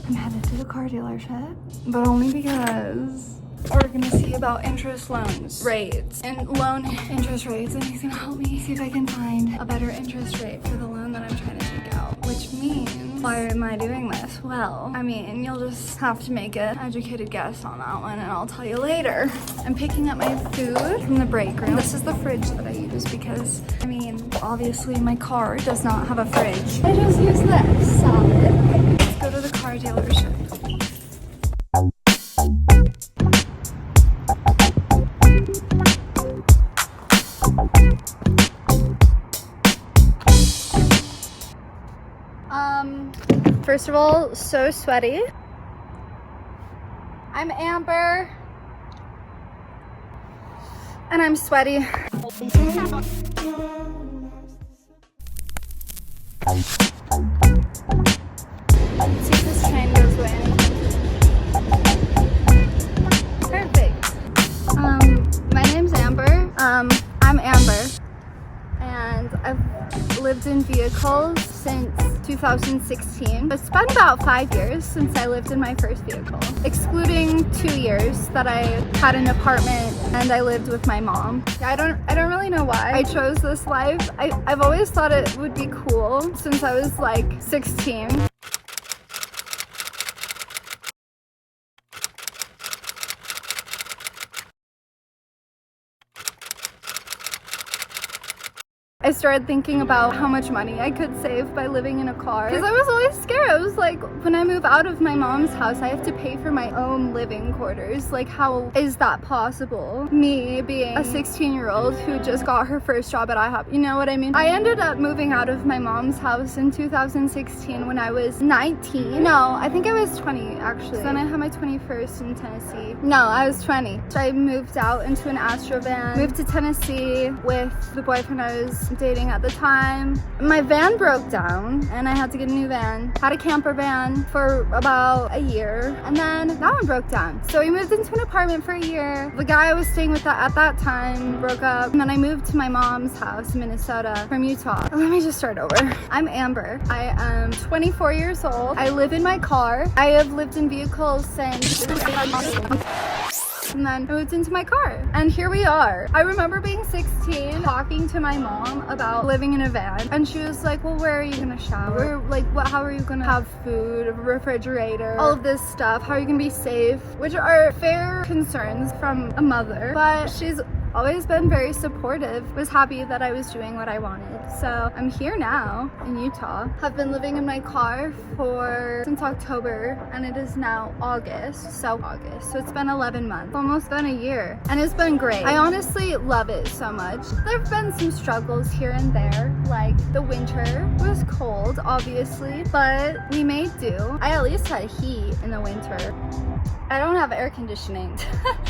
I'm headed to the car dealership, but only because we're gonna see about interest loans rates and loan interest rates, and he's gonna help me see if I can find a better interest rate for the loan that I'm trying to take out, which means, why am I doing this? Well, I mean, you'll just have to make an educated guess on that one, and I'll tell you later. I'm picking up my food from the break room. This is the fridge that I use because, I mean, obviously my car does not have a fridge. I just use this. Solid. Okay, let's go to the car dealership. First of all, so sweaty. I'm Amber. And I'm sweaty. See if this train goes away. Perfect. My name's Amber. I'm Amber. And I've lived in vehicles since 2016. It's been about 5 years since I lived in my first vehicle, excluding 2 years that I had an apartment and I lived with my mom. I don't really know why I chose this life. I've always thought it would be cool since I was like 16. I started thinking about how much money I could save by living in a car, because I was always scared. I was like, when I move out of my mom's house, I have to pay for my own living quarters. Like, how is that possible? Me being a 16-year-old who just got her first job at IHOP, you know what I mean? I ended up moving out of my mom's house in 2016 when I was 19. No, I think I was 20 actually. So then I had my 21st in Tennessee. No, I was 20. So I moved out into an Astro van, moved to Tennessee with the boyfriend I was dating at the time. My van broke down and I had to get a new van. Had a camper van for about a year and then that one broke down. So we moved into an apartment for a year. The guy I was staying with at that time broke up, and then I moved to my mom's house in Minnesota from Utah. Let me just start over. I'm Amber. I am 24 years old. I live in my car. I have lived in vehicles since and then I moved into my car. And here we are. I remember being 16, talking to my mom about living in a van. And she was like, well, where are you gonna shower? Like, how are you gonna have food, a refrigerator, all of this stuff? How are you gonna be safe? Which are fair concerns from a mother. But she's always been very supportive. Was happy that I was doing what I wanted. So I'm here now in Utah. Have been living in my car since October, and it is now August. So it's been 11 months, almost been a year, and it's been great. I honestly love it so much. There have been some struggles here and there, like the winter was cold, obviously, but we made do. I at least had heat in the winter. I don't have air conditioning.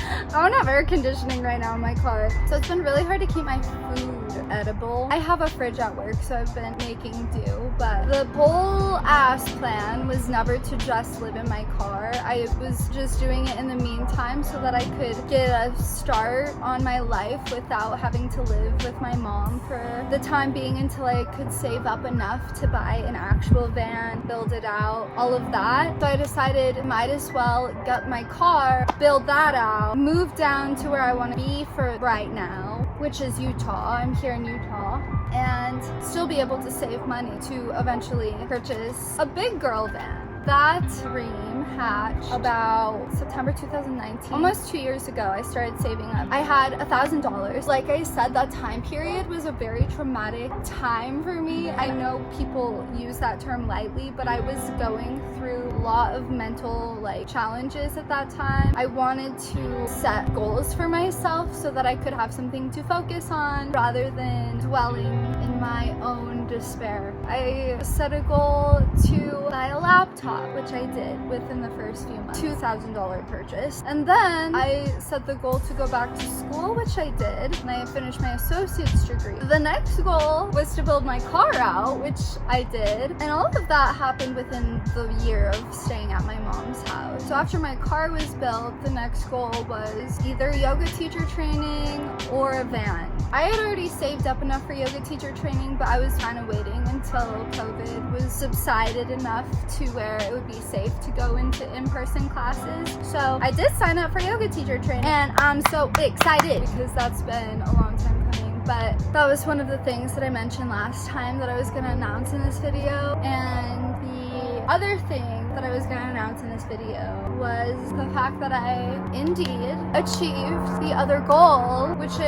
I don't have air conditioning right now in my car. So it's been really hard to keep my food edible. I have a fridge at work, so I've been making do, but the whole ass plan was never to just live in my car. I was just doing it in the meantime so that I could get a start on my life without having to live with my mom for the time being until I could save up enough to buy an actual van, build it out, all of that. So I decided might as well get my car, build that out, move down to where I want to be for right now, which is Utah. I'm here in Utah, and still be able to save money to eventually purchase a big girl van. That dream hatched about September 2019. Almost 2 years ago, I started saving up. I had $1,000. Like I said, that time period was a very traumatic time for me. I know people use that term lightly, but I was going through a lot of mental challenges at that time. I wanted to set goals for myself so that I could have something to focus on rather than dwelling in my own despair. I set a goal to buy a laptop, which I did within the first few months. $2,000 purchase. And then I set the goal to go back to school, which I did, and I finished my associate's degree. The next goal was to build my car out, which I did, and all of that happened within the year of staying at my mom's house. So after my car was built, the next goal was either yoga teacher training or a van. I had already saved up enough for yoga teacher training, but I was kind of waiting until COVID was subsided enough to where it would be safe to go into in-person classes. So I did sign up for yoga teacher training, and I'm so excited because that's been a long time coming. But that was one of the things that I mentioned last time that I was going to announce in this video. And the other thing that I was going to announce in this video was the fact that I indeed achieved the other goal, which is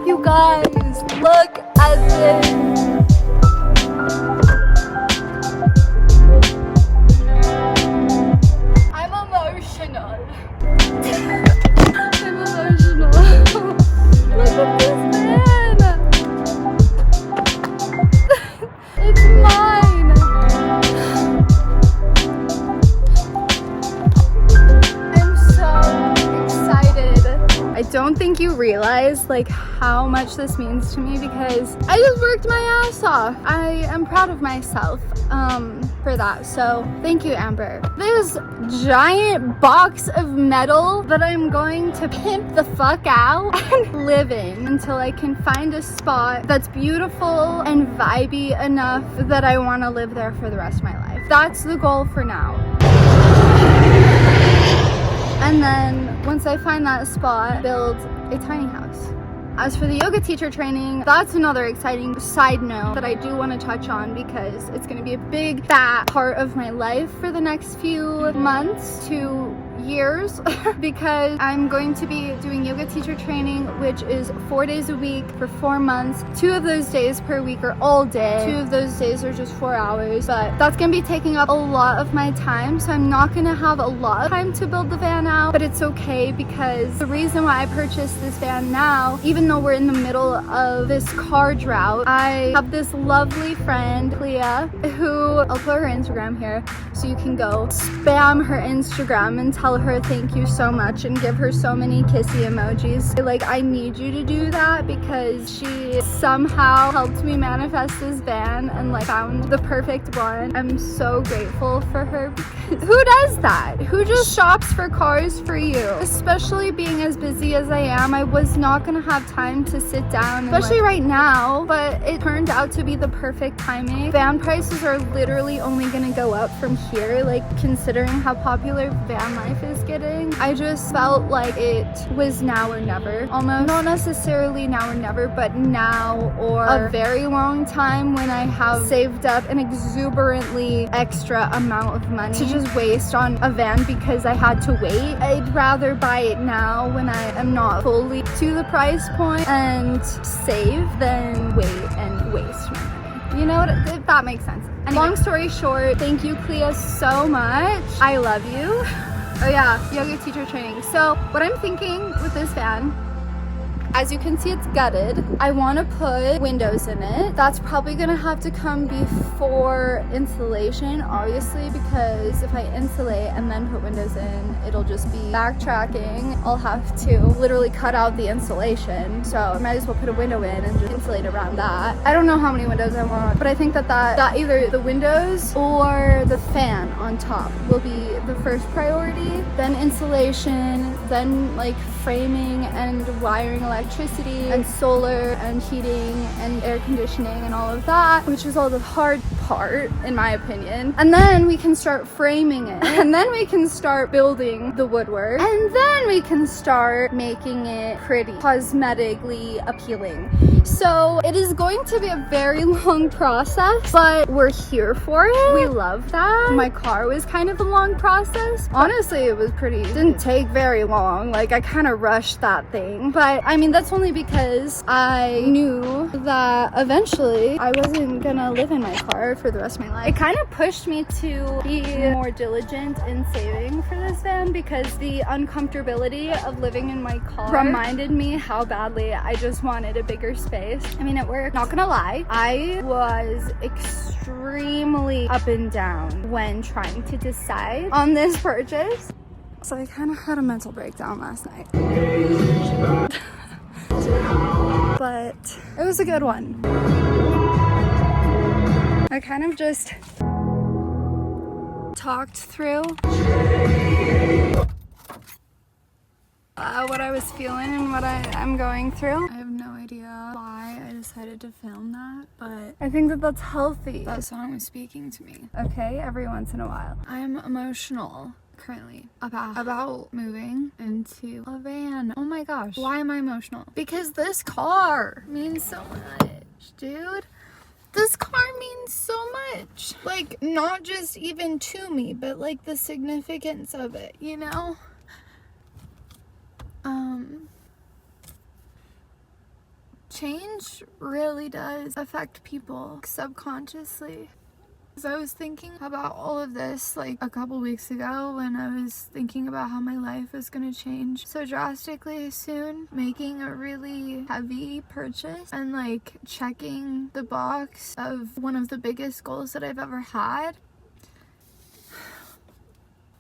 you guys, look at this. I'm emotional. Look at this man. It's mine. I'm so excited. I don't think you realize like how much this means to me because I just worked my ass off. I am proud of myself for that. So thank you, Amber. This giant box of metal that I'm going to pimp the fuck out and live in until I can find a spot that's beautiful and vibey enough that I want to live there for the rest of my life. That's the goal for now. And then once I find that spot, build a tiny house. As for the yoga teacher training, that's another exciting side note that I do want to touch on because it's going to be a big fat part of my life for the next few months to years because I'm going to be doing yoga teacher training, which is 4 days a week for 4 months. 2 of those days per week are all day. 2 of those days are just 4 hours, but that's going to be taking up a lot of my time, so I'm not going to have a lot of time to build the van out, but it's okay because the reason why I purchased this van now, even though we're in the middle of this car drought, I have this lovely friend, Clea, who I'll put her Instagram here so you can go spam her Instagram and tell her thank you so much and give her so many kissy emojis. Like, I need you to do that because she somehow helped me manifest this van and like found the perfect one. I'm so grateful for her because who does that? Who just shops for cars for you? Especially being as busy as I am, I was not gonna have time to sit down, especially right now, but it turned out to be the perfect timing. Van prices are literally only gonna go up from here, like considering how popular van life is getting. I just felt like it was now or never, almost. Not necessarily now or never, but now or a very long time when I have saved up an exuberantly extra amount of money to just waste on a van because I had to wait. I'd rather buy it now when I am not fully to the price point and save than wait and waste my money. You know what? If that makes sense. Anyway, long story short, thank you, Clea, so much. I love you. Oh yeah, yoga teacher training. So what I'm thinking with this van, as you can see, it's gutted. I want to put windows in it. That's probably gonna have to come before insulation, obviously, because if I insulate and then put windows in, it'll just be backtracking. I'll have to literally cut out the insulation. So I might as well put a window in and just insulate around that. I don't know how many windows I want, but I think that either the windows or the fan on top will be the first priority, then insulation, then like framing and wiring electricity and solar and heating and air conditioning and all of that, which is all the hard part in my opinion. And then we can start framing it, and then we can start building the woodwork, and then we can start making it pretty, cosmetically appealing. So it is going to be a very long process, but we're here for it. We love that. My car was kind of a long process. Honestly, it was didn't take very long. Like, I kind of rushed that thing. But I mean, that's only because I knew that eventually I wasn't gonna live in my car for the rest of my life. It kind of pushed me to be more diligent in saving for this van because the uncomfortability of living in my car reminded me how badly I just wanted a bigger space. I mean, it worked. Not gonna lie, I was extremely up and down when trying to decide on this purchase. So I kind of had a mental breakdown last night. But it was a good one. I kind of just talked through what I was feeling and what I'm going through. I have no idea why I decided to film that, but I think that that's healthy. That song was speaking to me. Okay, every once in a while. I'm emotional currently about moving into a van. Oh my gosh, why am I emotional? Because this car means so much, dude. This car means so much. Like, not just even to me, but like the significance of it, you know? Change really does affect people subconsciously. So I was thinking about all of this like a couple weeks ago when I was thinking about how my life is going to change so drastically soon, making a really heavy purchase and like checking the box of one of the biggest goals that I've ever had.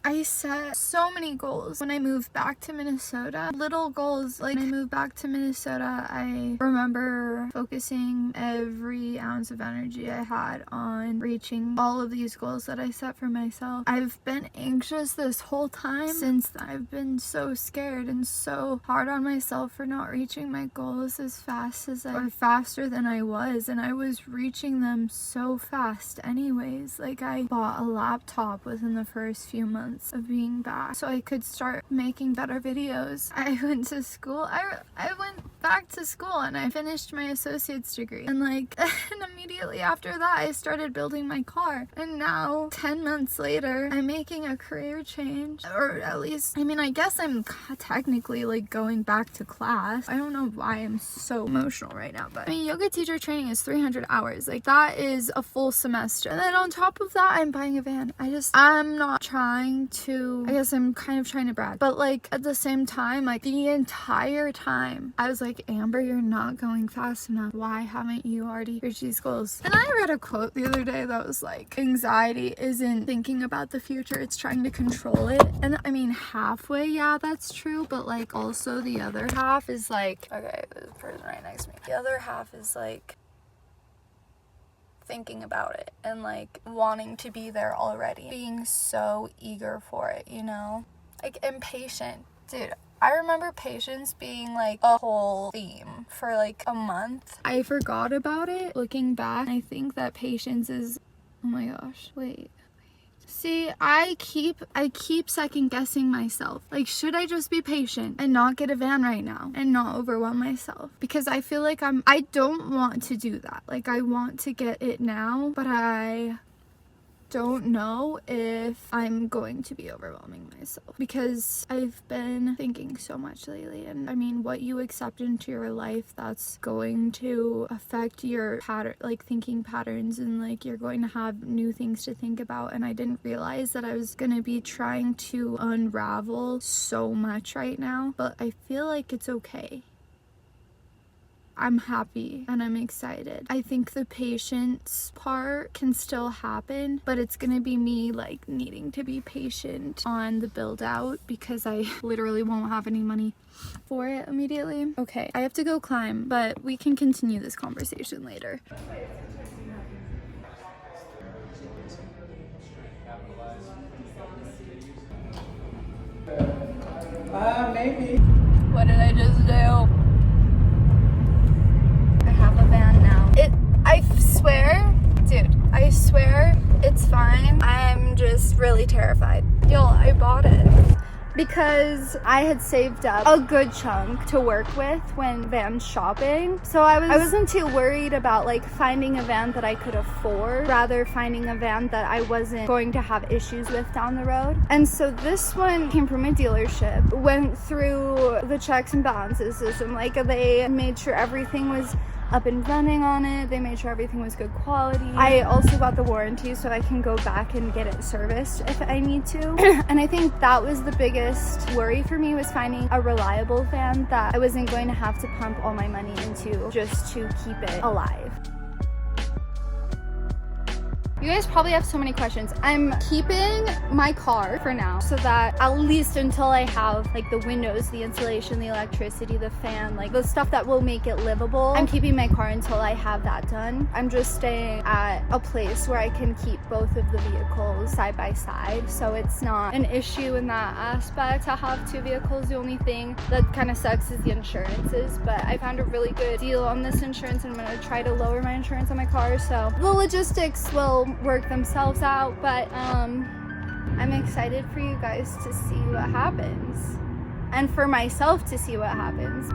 I set so many goals when I moved back to Minnesota. Little goals. Like, when I moved back to Minnesota, I remember focusing every ounce of energy I had on reaching all of these goals that I set for myself. I've been anxious this whole time since I've been so scared and so hard on myself for not reaching my goals as fast as or faster than I was, and I was reaching them so fast anyways. Like, I bought a laptop within the first few months of being back so I could start making better videos. I went to school. I went back to school and I finished my associate's degree, and like and immediately after that I started building my car, and now 10 months later I'm making a career change, or at least, I mean, I guess I'm technically like going back to class. I don't know why I'm so emotional right now, but I mean, yoga teacher training is 300 hours. Like, that is a full semester, and then on top of that I'm buying a van. I'm not trying to, I guess I'm kind of trying to brag, but like at the same time, like the entire time I was like, Amber, you're not going fast enough. Why haven't you already reached these goals? And I read a quote the other day that was like, anxiety isn't thinking about the future, it's trying to control it. And I mean, halfway, yeah, that's true, but like also the other half is like, okay, the person right next to me, the other half is like thinking about it and like wanting to be there already, being so eager for it, you know? Like, impatient. Dude, I remember patience being like a whole theme for like a month. I forgot about it looking back. I think that patience is, oh my gosh, wait. See, I keep second guessing myself. Like, should I just be patient and not get a van right now and not overwhelm myself? Because I feel like I don't want to do that. Like, I want to get it now, but I don't know if I'm going to be overwhelming myself, because I've been thinking so much lately. And I mean, what you accept into your life, that's going to affect your thinking patterns, and like you're going to have new things to think about. And I didn't realize that I was going to be trying to unravel so much right now, but I feel like it's okay. I'm happy and I'm excited. I think the patience part can still happen, but it's gonna be me like needing to be patient on the build out, because I literally won't have any money for it immediately. Okay, I have to go climb, but we can continue this conversation later. Maybe. What did I just do? I swear, dude, I swear it's fine. I'm just really terrified. Y'all, I bought it because I had saved up a good chunk to work with when van shopping. So I wasn't too worried about like finding a van that I could afford, rather finding a van that I wasn't going to have issues with down the road. And so this one came from a dealership, went through the checks and balances system. Like, they made sure everything was up and running on it. They made sure everything was good quality. I also got the warranty, so I can go back and get it serviced if I need to. And I think that was the biggest worry for me, was finding a reliable van that I wasn't going to have to pump all my money into just to keep it alive. You guys probably have so many questions. I'm keeping my car for now so that at least until I have like the windows, the insulation, the electricity, the fan, like the stuff that will make it livable, I'm keeping my car until I have that done. I'm just staying at a place where I can keep both of the vehicles side by side, so it's not an issue in that aspect to have two vehicles. The only thing that kind of sucks is the insurances, but I found a really good deal on this insurance and I'm going to try to lower my insurance on my car, so the logistics will work themselves out. But I'm excited for you guys to see what happens and for myself to see what happens.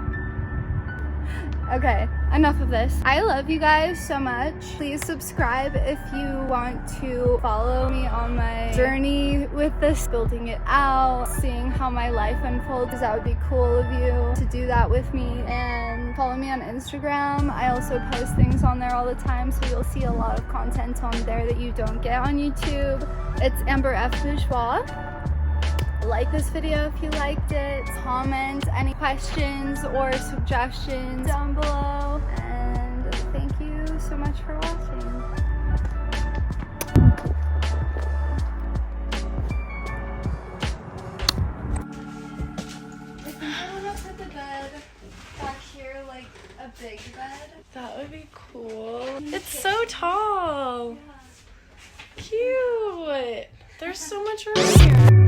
Okay, enough of this. I love you guys so much. Please subscribe if you want to follow me on my journey with this, building it out, seeing how my life unfolds. That would be cool of you to do that with me. And follow me on Instagram. I also post things on there all the time, so you'll see a lot of content on there that you don't get on YouTube. It's Amber F. Bourgeois. Like this video if you liked it. Comment any questions or suggestions down below. And thank you so much for watching. I think I want to put the bed back here, like a big bed. That would be cool. It's so tall. Yeah. Cute. There's so much room here.